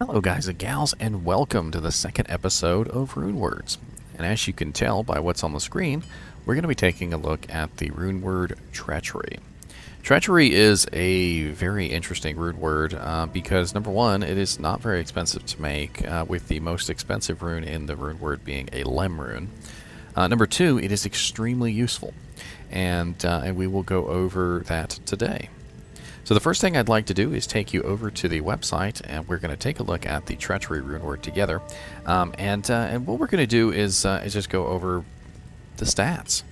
Hello guys and gals, and welcome to the second episode of Rune Words. And as you can tell by what's on the screen, we're going to be taking a look at the rune word Treachery. Treachery is a very interesting rune word because, number one, it is not very expensive to make, with the most expensive rune in the rune word being a Lem rune. Number two, it is extremely useful, and we will go over that today. So the first thing I'd like to do is take you over to the website, and we're going to take a look at the Treachery rune word together. And what we're going to do is just go over the stats.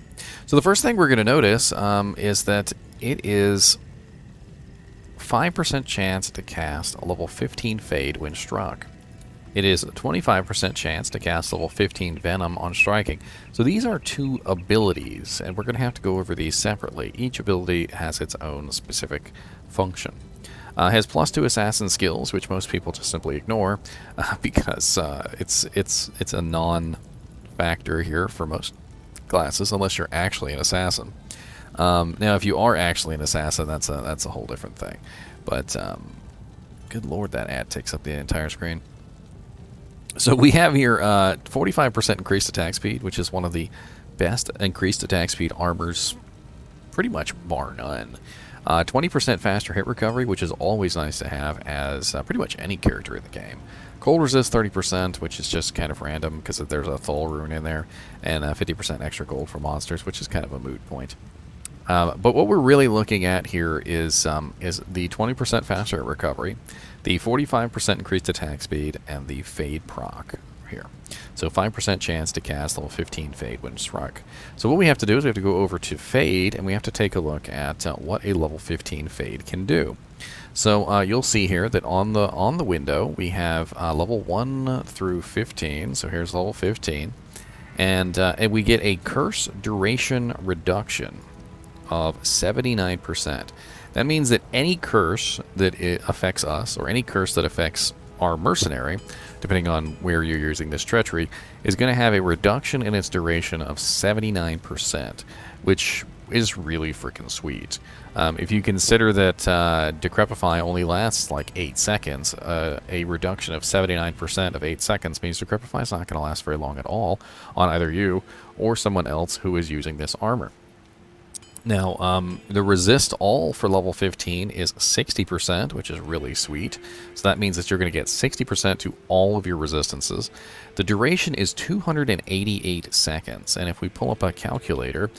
So the first thing we're going to notice is that it is 5% chance to cast a level 15 Fade when struck. It is a 25% chance to cast level 15 Venom on striking. So these are two abilities, and we're going to have to go over these separately. Each ability has its own specific function. Has +2 assassin skills, which most people just simply ignore because it's a non-factor here for most classes, unless you're actually an assassin. Now, if you are actually an assassin, that's a whole different thing. But good lord, that ad takes up the entire screen. So we have here 45% increased attack speed, which is one of the best increased attack speed armors, pretty much bar none. 20% faster hit recovery, which is always nice to have as pretty much any character in the game. Cold resist 30%, which is just kind of random because there's a Thul rune in there, and 50% extra gold for monsters, which is kind of a moot point. But what we're really looking at here is the 20% faster recovery, the 45% increased attack speed, and the Fade proc here. So 5% chance to cast level 15 Fade when struck. So what we have to do is we have to go over to Fade, and we have to take a look at what a level 15 Fade can do. So you'll see here that on the window we have level 1 through 15. So here's level 15, and we get a curse duration reduction of 79%. That means that any curse that it affects us, or any curse that affects our mercenary, depending on where you're using this Treachery, is going to have a reduction in its duration of 79%, which is really freaking sweet. If you consider that Decrepify only lasts like 8 seconds, a reduction of 79% of 8 seconds means Decrepify is not going to last very long at all on either you or someone else who is using this armor. Now, the resist all for level 15 is 60%, which is really sweet. So that means that you're going to get 60% to all of your resistances. The duration is 288 seconds, and if we pull up a calculator,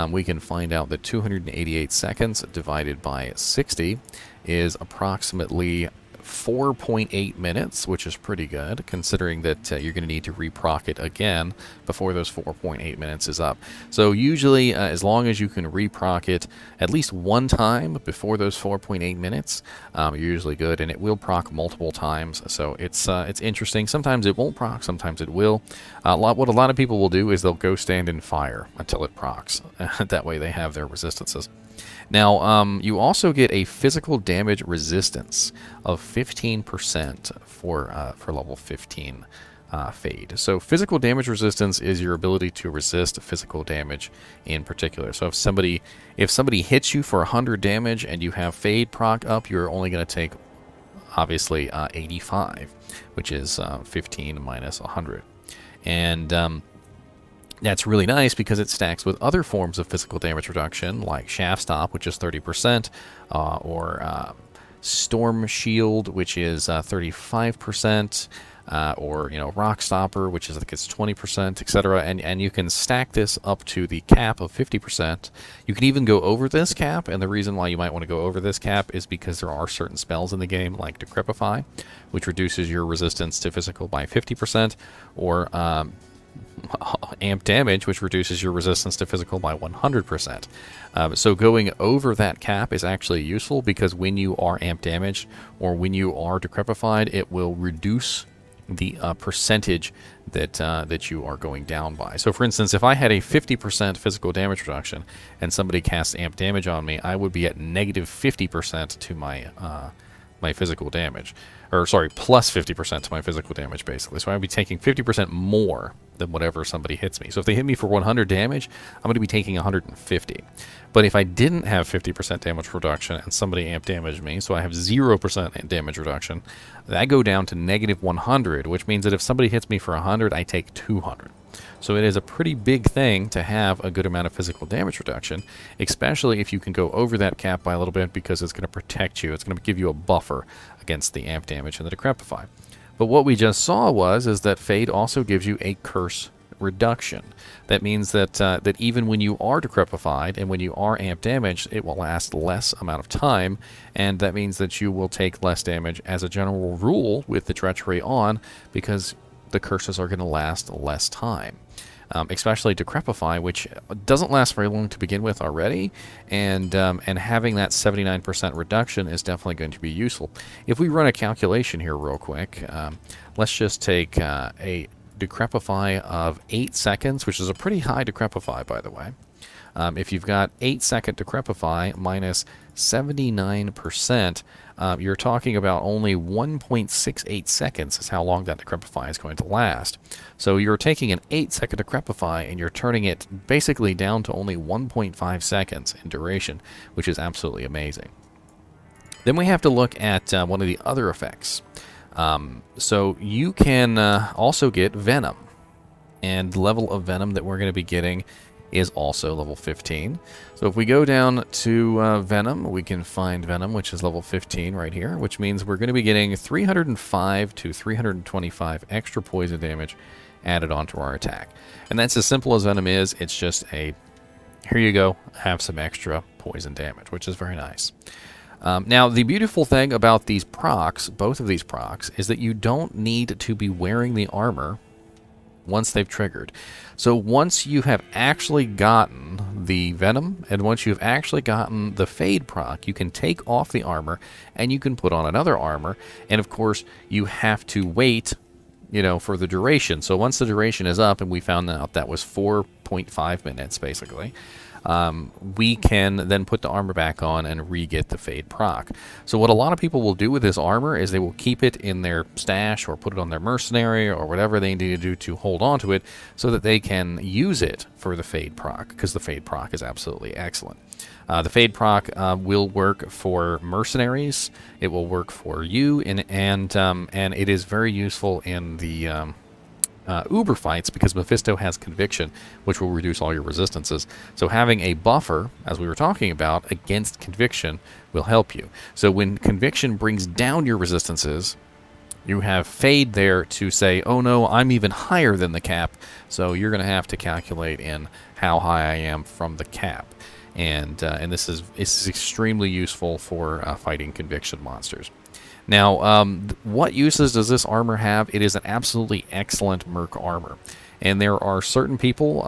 we can find out that 288 seconds divided by 60 is approximately 4.8 minutes, which is pretty good, considering that you're going to need to reproc it again before those 4.8 minutes is up. So usually, as long as you can reproc it at least one time before those 4.8 minutes, you're usually good, and it will proc multiple times. So it's interesting. Sometimes it won't proc, sometimes it will. What a lot of people will do is they'll go stand in fire until it procs. That way they have their resistances. Now, you also get a physical damage resistance of 15% for level 15 Fade. So physical damage resistance is your ability to resist physical damage in particular. So if somebody hits you for 100 damage and you have Fade proc up, you're only going to take, obviously, 85, which is 15 minus 100. And that's really nice because it stacks with other forms of physical damage reduction, like Shaft Stop, which is 30%, or Storm Shield, which is 35%, or Rock Stopper, which is like it's 20%, etc. And you can stack this up to the cap of 50%. You can even go over this cap, and the reason why you might want to go over this cap is because there are certain spells in the game, like Decrepify, which reduces your resistance to physical by 50%, or Amp Damage, which reduces your resistance to physical by 100%. So going over that cap is actually useful because when you are Amp Damaged or when you are Decrepified, it will reduce the percentage that you are going down by. So for instance, if I had a 50% physical damage reduction and somebody casts Amp Damage on me, I would be at negative 50% to my my physical damage. Or, sorry, plus 50% to my physical damage, basically. So I'd be taking 50% more than whatever somebody hits me. So if they hit me for 100 damage, I'm going to be taking 150. But if I didn't have 50% damage reduction and somebody amp damaged me, so I have 0% damage reduction, I go down to negative 100, which means that if somebody hits me for 100, I take 200. So it is a pretty big thing to have a good amount of physical damage reduction, especially if you can go over that cap by a little bit, because it's going to protect you. It's going to give you a buffer against the amp damage and the Decrepify. But what we just saw is that Fade also gives you a curse reduction. That means that that even when you are Decrepified and when you are amp damaged, it will last less amount of time, and that means that you will take less damage as a general rule with the Treachery on, because the curses are going to last less time. Especially Decrepify, which doesn't last very long to begin with already, and having that 79% reduction is definitely going to be useful. If we run a calculation here real quick, let's just take a Decrepify of 8 seconds, which is a pretty high Decrepify, by the way. If you've got 8-second Decrepify minus 79%, you're talking about only 1.68 seconds is how long that Decrepify is going to last. So you're taking an 8-second Decrepify and you're turning it basically down to only 1.5 seconds in duration, which is absolutely amazing. Then we have to look at one of the other effects. So you can also get Venom, and the level of Venom that we're going to be getting is also level 15. So if we go down to Venom, we can find Venom, which is level 15 right here, which means we're going to be getting 305 to 325 extra poison damage added onto our attack. And that's as simple as Venom is. It's just a, here you go, have some extra poison damage, which is very nice. Now, the beautiful thing about these procs, both of these procs, is that you don't need to be wearing the armor once they've triggered. So once you have actually gotten the Venom, and once you've actually gotten the Fade proc, you can take off the armor, and you can put on another armor, and of course, you have to wait, you know, for the duration. So once the duration is up, and we found out that was 4.5 minutes, basically, we can then put the armor back on and re-get the Fade proc. So what a lot of people will do with this armor is they will keep it in their stash or put it on their mercenary or whatever they need to do to hold on to it so that they can use it for the Fade proc, because the Fade proc is absolutely excellent. The Fade proc will work for mercenaries. It will work for you, and it is very useful in the Uber fights, because Mephisto has Conviction, which will reduce all your resistances. So having a buffer, as we were talking about, against Conviction will help you. So when Conviction brings down your resistances, you have Fade there to say, oh no, I'm even higher than the cap, so you're going to have to calculate in how high I am from the cap. And this is extremely useful for fighting Conviction monsters. Now, what uses does this armor have? It is an absolutely excellent Merc armor. And there are certain people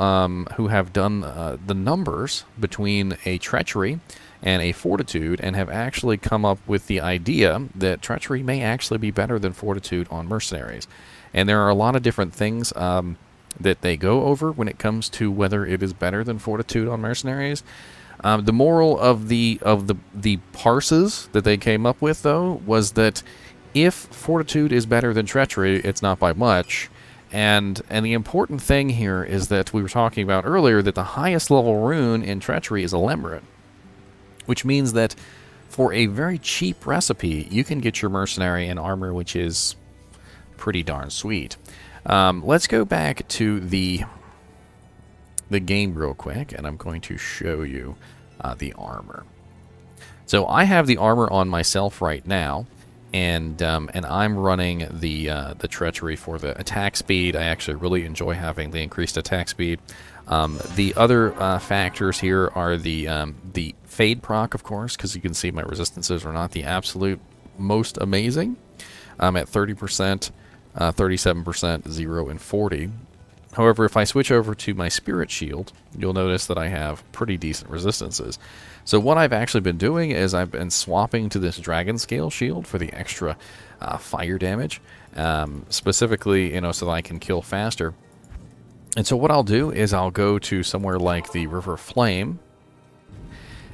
who have done the numbers between a Treachery and a Fortitude, and have actually come up with the idea that Treachery may actually be better than Fortitude on mercenaries. And there are a lot of different things that they go over when it comes to whether it is better than Fortitude on mercenaries. The moral of the parses that they came up with, though, was that if Fortitude is better than Treachery, it's not by much. And the important thing here is that we were talking about earlier that the highest level rune in Treachery is a Lemrit, which means that for a very cheap recipe, you can get your mercenary and armor, which is pretty darn sweet. Let's go back to the game real quick, and I'm going to show you the armor. So I have the armor on myself right now, and I'm running the Treachery for the attack speed. I actually really enjoy having the increased attack speed. The other factors here are the Fade proc, of course, because you can see my resistances are not the absolute most amazing. I'm at 30%, 37%, 0, and 40. However, if I switch over to my Spirit Shield, you'll notice that I have pretty decent resistances. So what I've actually been doing is I've been swapping to this Dragon Scale Shield for the extra fire damage, specifically, so that I can kill faster. And so what I'll do is I'll go to somewhere like the River Flame,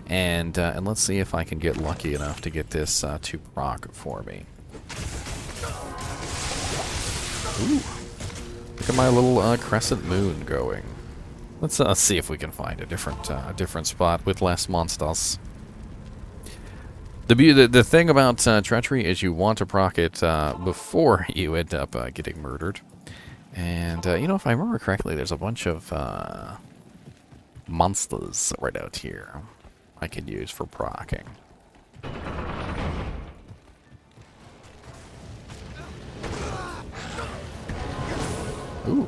And let's see if I can get lucky enough to get this to proc for me. Ooh. Look at my little Crescent Moon going. Let's see if we can find a different spot with less monsters. The thing about Treachery is you want to proc it before you end up getting murdered. And, you know, if I remember correctly, there's a bunch of monsters right out here I could use for procking. Ooh,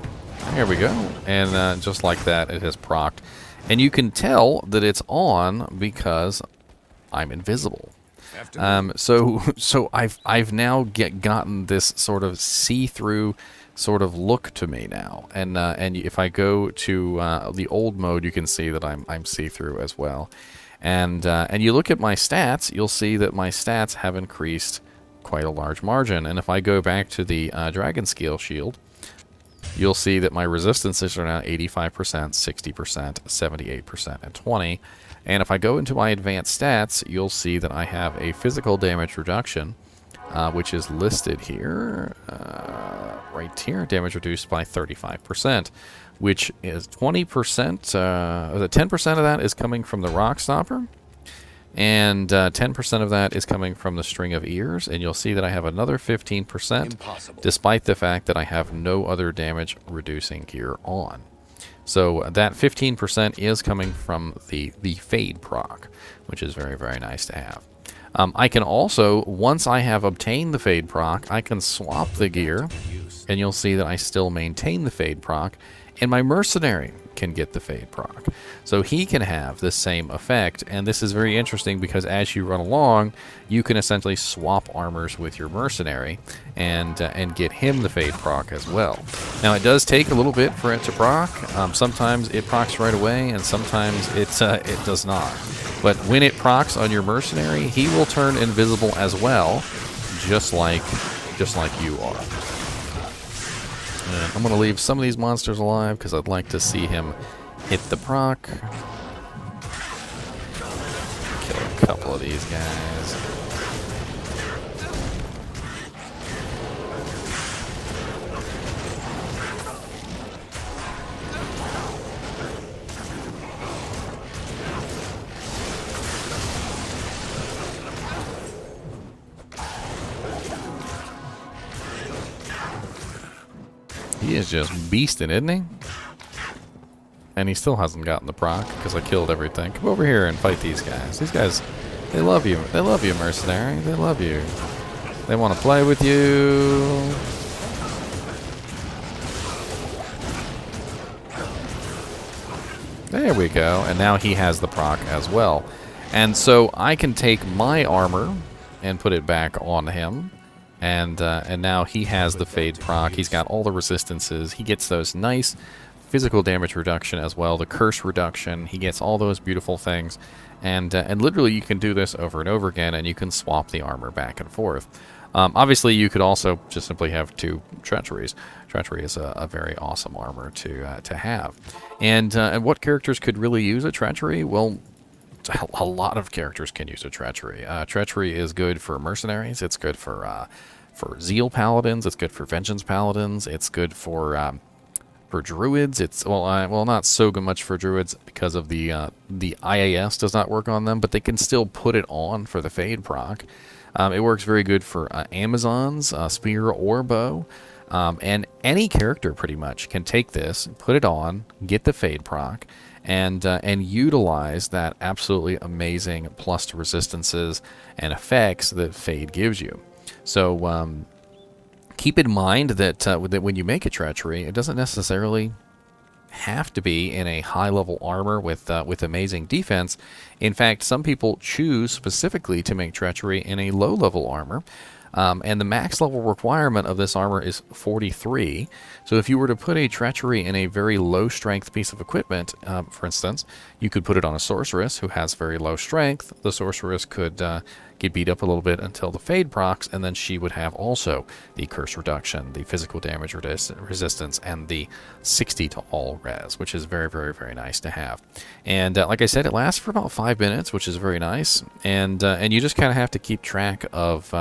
there we go. And just like that, it has procced. And you can tell that it's on because I'm invisible. So I've now gotten this sort of see-through sort of look to me now. And if I go to the old mode, you can see that I'm see-through as well. And you look at my stats, you'll see that my stats have increased quite a large margin. And if I go back to the Dragon Scale Shield, you'll see that my resistances are now 85%, 60%, 78%, and 20%. And if I go into my advanced stats, you'll see that I have a physical damage reduction, which is listed here, right here, damage reduced by 35%, which is 20%, 10% of that is coming from the Rock Stopper, and 10% of that is coming from the String of Ears, and you'll see that I have another 15%, despite the fact that I have no other damage reducing gear on. So that 15% is coming from the Fade proc, which is very, very nice to have. I can also, once I have obtained the Fade proc, I can swap the gear, and you'll see that I still maintain the Fade proc, and my Mercenary can get the Fade proc. So he can have the same effect, and this is very interesting because as you run along, you can essentially swap armors with your Mercenary and get him the Fade proc as well. Now it does take a little bit for it to proc. Sometimes it procs right away, and sometimes it does not. But when it procs on your Mercenary, he will turn invisible as well, just like you are. And I'm going to leave some of these monsters alive because I'd like to see him hit the proc. Kill a couple of these guys. He is just beasting, isn't he? And he still hasn't gotten the proc because I killed everything. Come over here and fight these guys. These guys, they love you. They love you, Mercenary. They love you. They want to play with you. There we go. And now he has the proc as well. And so I can take my armor and put it back on him. And now he has the Fade proc. He's got all the resistances. He gets those nice physical damage reduction as well, the curse reduction. He gets all those beautiful things. And literally you can do this over and over again, and you can swap the armor back and forth. Obviously, you could also just simply have two Treacheries. Treachery is a very awesome armor to have. And what characters could really use a Treachery? Well, a lot of characters can use a Treachery. Treachery is good for Mercenaries. It's good for Zeal Paladins. It's good for Vengeance Paladins. It's good for Druids. It's well, not so much for Druids because of the IAS does not work on them, but they can still put it on for the Fade proc. It works very good for Amazons, Spear or Bow. And any character pretty much can take this, put it on, get the Fade proc, and utilize that absolutely amazing plus to resistances and effects that Fade gives you. So keep in mind that when you make a Treachery, it doesn't necessarily have to be in a high-level armor with amazing defense. In fact, some people choose specifically to make Treachery in a low-level armor. And the max level requirement of this armor is 43. So if you were to put a Treachery in a very low strength piece of equipment, for instance, you could put it on a Sorceress who has very low strength. The Sorceress could get beat up a little bit until the Fade procs, and then she would have also the Curse Reduction, the Physical Damage Resistance, and the 60 to all res, which is very, very, very nice to have. And like I said, it lasts for about 5 minutes, which is very nice. And you just kind of have to keep track of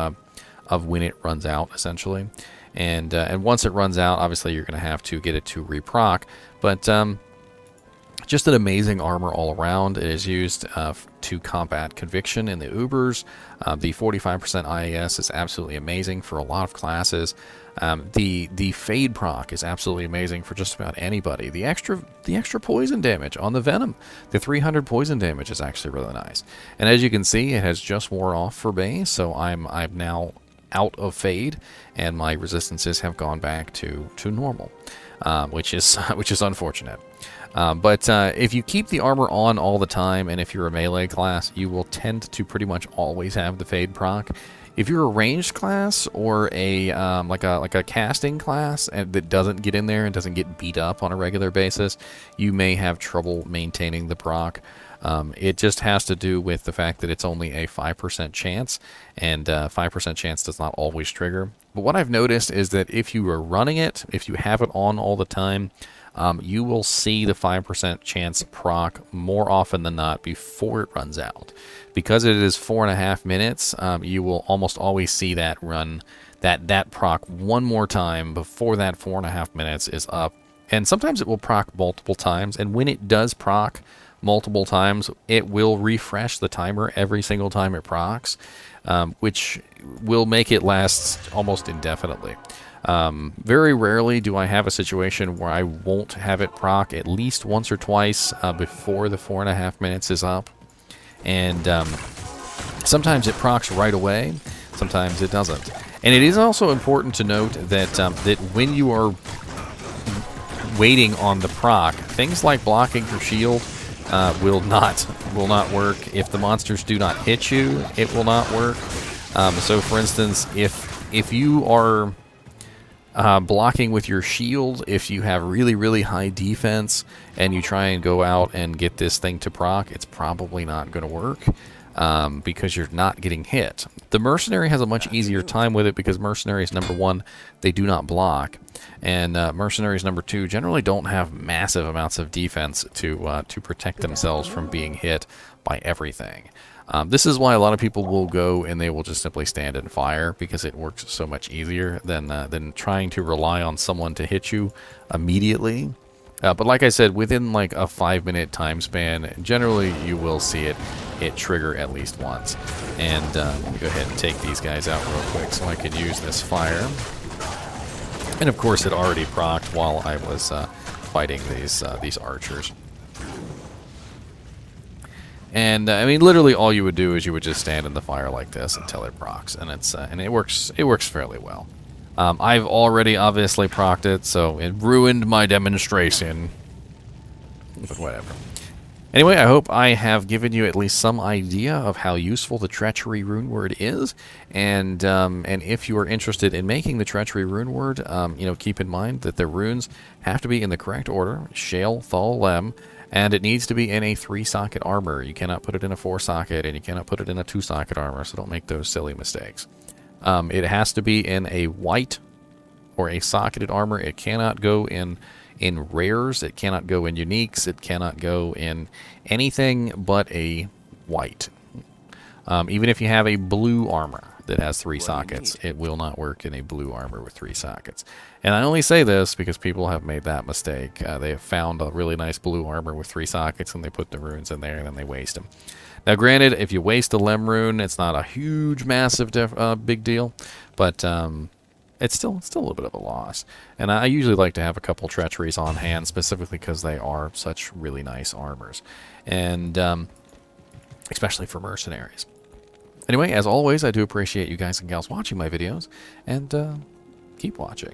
when it runs out, essentially. And once it runs out, obviously you're going to have to get it to reproc. But just an amazing armor all around. It is used to combat Conviction in the Ubers. The 45% IAS is absolutely amazing for a lot of classes. The Fade proc is absolutely amazing for just about anybody. The extra poison damage on the Venom, the 300 poison damage is actually really nice. And as you can see, it has just wore off for base, so I'm now out of Fade, and my resistances have gone back to normal, which is unfortunate. But if you keep the armor on all the time, and if you're a melee class, you will tend to pretty much always have the Fade proc. If you're a ranged class or a like a casting class and that doesn't get in there and doesn't get beat up on a regular basis, you may have trouble maintaining the proc. It just has to do with the fact that it's only a 5% chance, and 5% chance does not always trigger. But what I've noticed is that if you are running it, if you have it on all the time, you will see the 5% chance proc more often than not before it runs out. Because it is 4.5 minutes, you will almost always see that run, that proc one more time before that 4.5 minutes is up. And sometimes it will proc multiple times, and when it does proc multiple times, it will refresh the timer every single time it procs, which will make it last almost indefinitely. Very rarely do I have a situation where I won't have it proc at least once or twice before the 4.5 minutes is up. And sometimes it procs right away, sometimes it doesn't. And it is also important to note that that when you are waiting on the proc, things like blocking your shield will not work. If the monsters do not hit you, it will not work. So for instance, if you are blocking with your shield, if you have really, really high defense and you try and go out and get this thing to proc, it's probably not going to work because you're not getting hit. The Mercenary has a much easier time with it because Mercenaries, number one, they do not block, and Mercenaries, number two, generally don't have massive amounts of defense to protect themselves from being hit by everything. This is why a lot of people will go and they will just simply stand and fire, because it works so much easier than trying to rely on someone to hit you immediately. But like I said, within like a 5-minute time span, generally you will see it trigger at least once. And let me go ahead and take these guys out real quick so I can use this fire. And of course it already procced while I was fighting these archers. And I mean, literally, all you would do is you would just stand in the fire like this until it procs, and it works fairly well. I've already obviously procced it, so it ruined my demonstration. But whatever. Anyway, I hope I have given you at least some idea of how useful the Treachery Runeword is, and if you are interested in making the Treachery Runeword, keep in mind that the runes have to be in the correct order: ShaelThulLem. And it needs to be in a 3-socket armor. You cannot put it in a 4-socket, and you cannot put it in a 2-socket armor, so don't make those silly mistakes. It has to be in a white or a socketed armor. It cannot go in rares. It cannot go in uniques. It cannot go in anything but a white. Even if you have a blue armor that has 3 sockets, it will not work in a blue armor with 3 sockets. And I only say this because people have made that mistake. They have found a really nice blue armor with 3 sockets, and they put the runes in there, and then they waste them. Now, granted, if you waste a Lem rune, it's not a huge, massive, big deal, but it's still a little bit of a loss. And I usually like to have a couple Treacheries on hand, specifically because they are such really nice armors, and especially for Mercenaries. Anyway, as always, I do appreciate you guys and gals watching my videos, and keep watching.